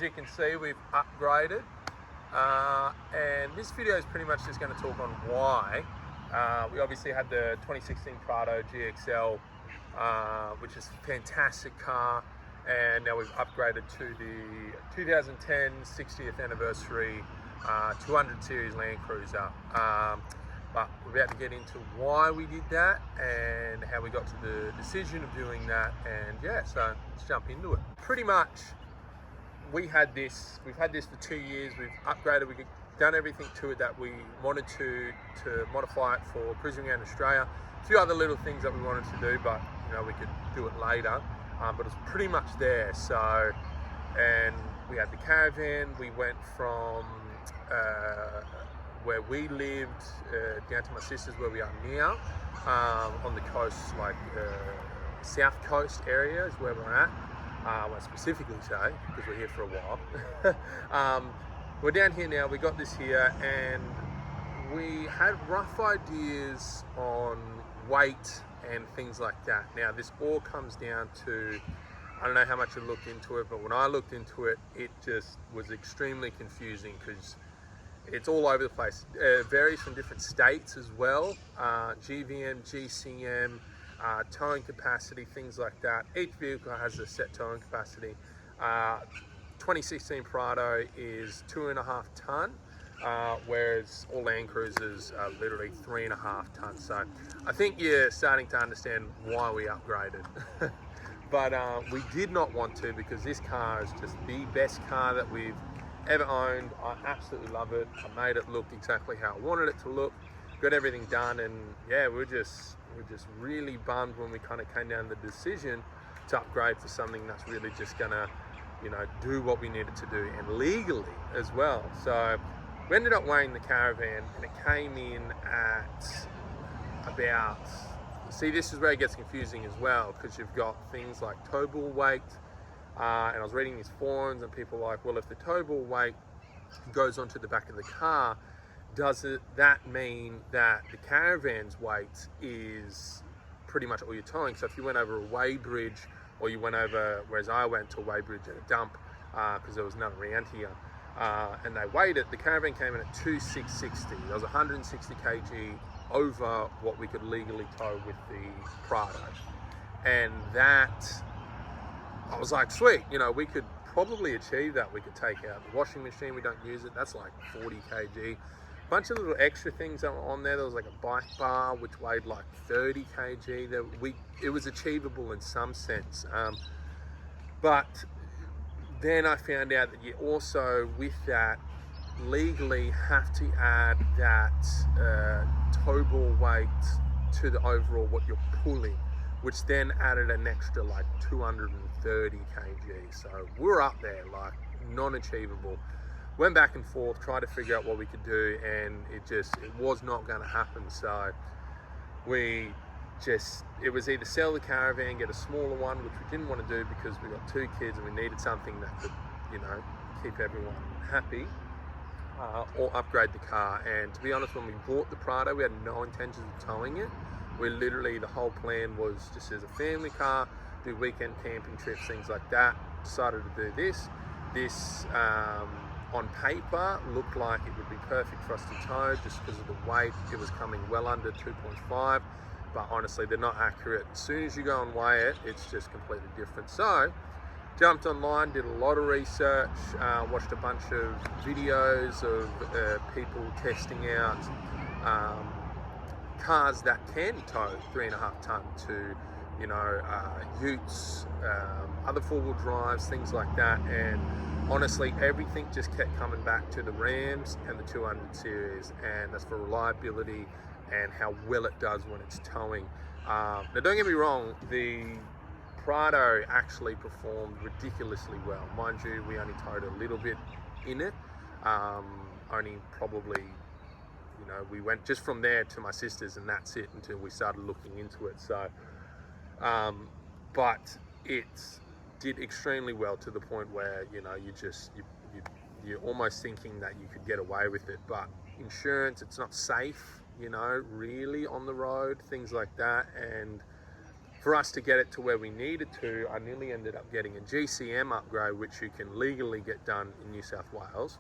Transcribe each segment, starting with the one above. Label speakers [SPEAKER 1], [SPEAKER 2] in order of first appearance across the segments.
[SPEAKER 1] as you can see, we've upgraded, and this video is pretty much just going to talk on why. We obviously had the 2016 Prado GXL, which is a fantastic car, and now we've upgraded to the 2010 60th anniversary 200 series Land Cruiser. But we're about to get into why we did that and how we got to the decision of doing that, and yeah, so let's jump into it. Pretty much, we've had this for 2 years. We've upgraded, we've done everything to it that we wanted to modify it for cruising around Australia. A few other little things that we wanted to do, but you know, we could do it later. But it's pretty much there. So, and we had the caravan. We went from where we lived down to my sister's, where we are now, on the coast, like south coast area is where we're at. Well, specifically say, because we're here for a while. We're down here now. We got this here, and we had rough ideas on weight and things like that. Now, this all comes down to, I don't know how much you looked into it, but when I looked into it, it just was extremely confusing because it's all over the place. It varies from different states as well. GVM, GCM, towing capacity, things like that. Each vehicle has a set towing capacity. 2016 Prado is 2.5 ton, whereas all Land Cruisers are literally 3.5 tons. So I think you're starting to understand why we upgraded. But we did not want to, because this car is just the best car that we've ever owned. I absolutely love it. I made it look exactly how I wanted it to look. Got everything done, and yeah, we're just really bummed when we kind of came down to the decision to upgrade for something that's really just gonna, you know, do what we needed to do, and legally as well. So we ended up weighing the caravan, and it came in at about, see, this is where it gets confusing as well, because you've got things like tow ball weight, and I was reading these forums, and people are like, well, if the tow ball weight goes onto the back of the car, does that mean that the caravan's weight is pretty much all you're towing? So if you went over a weigh bridge, or you went over, whereas I went to a weigh bridge at a dump, because there was none around here, and they weighed it, the caravan came in at 2,660. There was 160 kg over what we could legally tow with the Prado. And that, I was like, sweet, you know, we could probably achieve that. We could take out the washing machine, we don't use it, that's like 40 kg. Bunch of little extra things that were on there. There was like a bike bar which weighed like 30 kg. It was achievable in some sense. But then I found out that you also, with that, legally have to add that tow ball weight to the overall what you're pulling, which then added an extra like 230 kg. So we're up there, like non-achievable. Went back and forth, tried to figure out what we could do, and it was not going to happen. So it was either sell the caravan, get a smaller one, which we didn't want to do because we got 2 kids and we needed something that could, you know, keep everyone happy, or upgrade the car. And to be honest, when we bought the Prado, we had no intentions of towing it. We literally, the whole plan was just as a family car, do weekend camping trips, things like that. Decided to do this. This, on paper, looked like it would be perfect for us to tow just because of the weight. It was coming well under 2.5, but honestly, they're not accurate. As soon as you go and weigh it, it's just completely different. So, jumped online, did a lot of research, watched a bunch of videos of people testing out cars that can tow 3.5 ton to, you know, utes, other 4-wheel drives, things like that. And honestly, everything just kept coming back to the Rams and the 200 series, and that's for reliability and how well it does when it's towing. Now, don't get me wrong, the Prado actually performed ridiculously well. Mind you, we only towed a little bit in it, only probably, you know, we went just from there to my sister's, and that's it until we started looking into it. So, but it did extremely well, to the point where, you know, you're almost thinking that you could get away with it. But insurance, it's not safe, you know, really on the road, things like that. And for us to get it to where we needed to, I nearly ended up getting a GCM upgrade, which you can legally get done in New South Wales.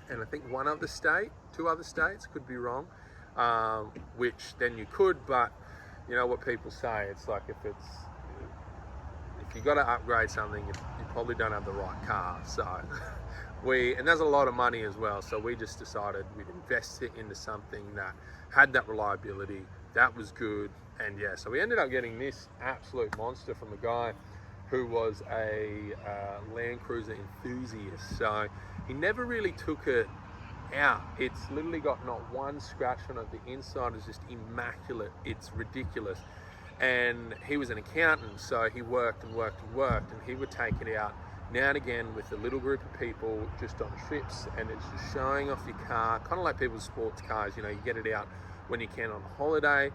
[SPEAKER 1] And I think two other states, could be wrong, which then you could, but you know what people say, it's like if you got to upgrade something, you probably don't have the right car. So and there's a lot of money as well, so we just decided we'd invest it into something that had that reliability, that was good. And yeah, so we ended up getting this absolute monster from a guy who was a Land Cruiser enthusiast. So he never really took it out. It's literally got not one scratch on it. The inside is just immaculate. It's ridiculous. And he was an accountant, so he worked and worked and worked, and he would take it out now and again with a little group of people just on trips, and it's just showing off your car, kind of like people's sports cars. You know, you get it out when you can on holiday,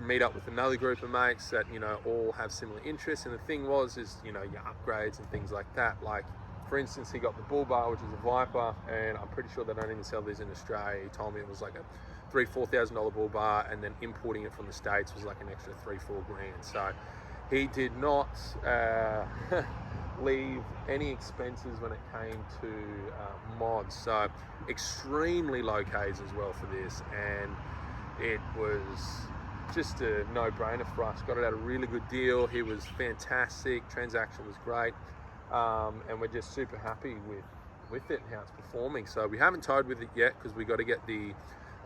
[SPEAKER 1] meet up with another group of mates that, you know, all have similar interests. And the thing is, you know, your upgrades and things like that. Like, for instance, he got the Bull Bar, which is a Viper, and I'm pretty sure they don't even sell these in Australia. He told me it was like a $3,000-$4,000 Bull Bar, and then importing it from the States was like an extra $3-4 grand. So he did not leave any expenses when it came to mods. So extremely low Ks as well for this, and it was just a no-brainer for us. Got it at a really good deal. He was fantastic. Transaction was great. And we're just super happy with it and how it's performing. So we haven't towed with it yet because we got to get the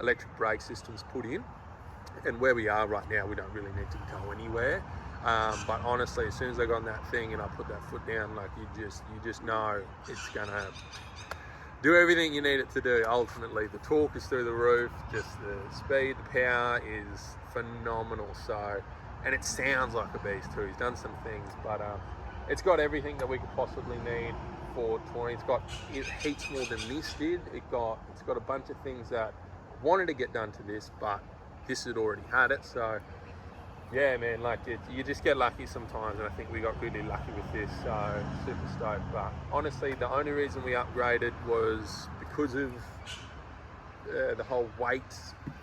[SPEAKER 1] electric brake systems put in, and where we are right now we don't really need to go anywhere. But honestly, as soon as I got on that thing and I put that foot down, like you just know it's gonna do everything you need it to do. Ultimately, the torque is through the roof, just the speed, the power is phenomenal. So, and it sounds like a beast too. He's done some things, but it's got everything that we could possibly need for touring. It heats more than this did. It's got a bunch of things that I wanted to get done to this, but this had already had it. So yeah, man, like you just get lucky sometimes, and I think we got really lucky with this. So super stoked. But honestly, the only reason we upgraded was because of the whole weight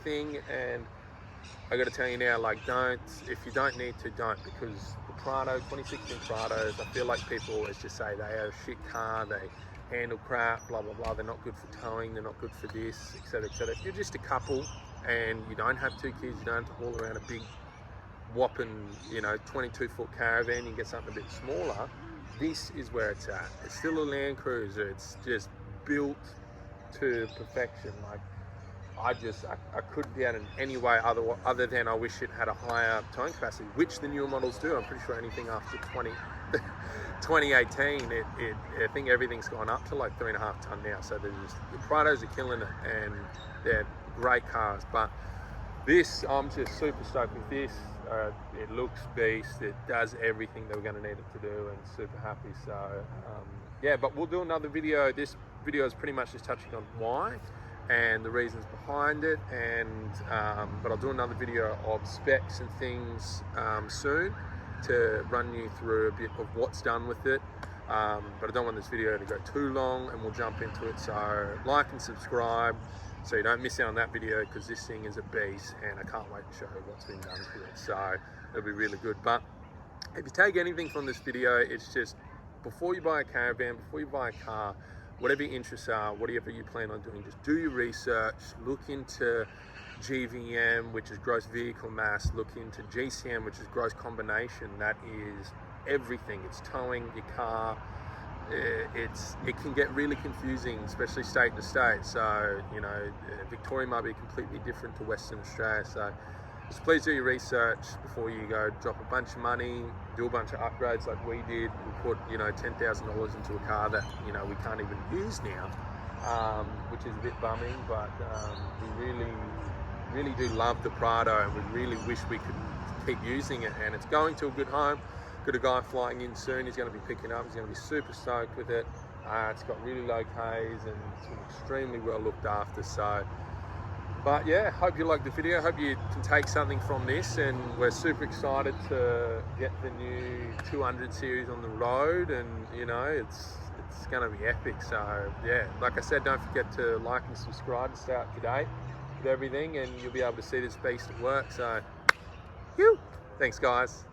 [SPEAKER 1] thing. And I got to tell you now, like, if you don't need to, don't, because the Prado, 2016 Prados, I feel like people always just say they are a shit car, they handle crap, blah, blah, blah, they're not good for towing, they're not good for this, etc., etc. If you're just a couple and you don't have 2 kids, you don't have to haul around a big whopping, 22-foot caravan, you can get something a bit smaller, this is where it's at. It's still a Land Cruiser, it's just built to perfection. Like, I couldn't get it in any way other than I wish it had a higher towing capacity, which the newer models do. I'm pretty sure anything after 2018, I think everything's gone up to like 3.5 ton now. So the Prados are killing it, and they're great cars. But this, I'm just super stoked with this. It looks beast. It does everything that we're going to need it to do, and super happy. So yeah, but we'll do another video. This video is pretty much just touching on why and the reasons behind it, and but I'll do another video of specs and things soon to run you through a bit of what's done with it, but I don't want this video to go too long, and we'll jump into it. So like and subscribe so you don't miss out on that video, because this thing is a beast and I can't wait to show you what's been done to it. So it'll be really good. But if you take anything from this video, it's just, before you buy a caravan, before you buy a car, whatever your interests are, whatever you plan on doing, just do your research, look into GVM, which is gross vehicle mass, look into GCM, which is gross combination. That is everything. It's towing your car. It can get really confusing, especially state to state. So, Victoria might be completely different to Western Australia. So just please do your research before you go drop a bunch of money, do a bunch of upgrades like we did. We put, $10,000 into a car that, we can't even use now, which is a bit bumming, but we really do love the Prado, and we really wish we could keep using it. And it's going to a good home. Got a guy flying in soon. He's going to be picking up. He's going to be super stoked with it. It's got really low Ks, and it's been extremely well looked after. So, but yeah, hope you liked the video. Hope you can take something from this, and we're super excited to get the new 200 series on the road, and it's going to be epic. So yeah, like I said, don't forget to like and subscribe to stay up to date with everything, and you'll be able to see this beast at work. So, thanks guys.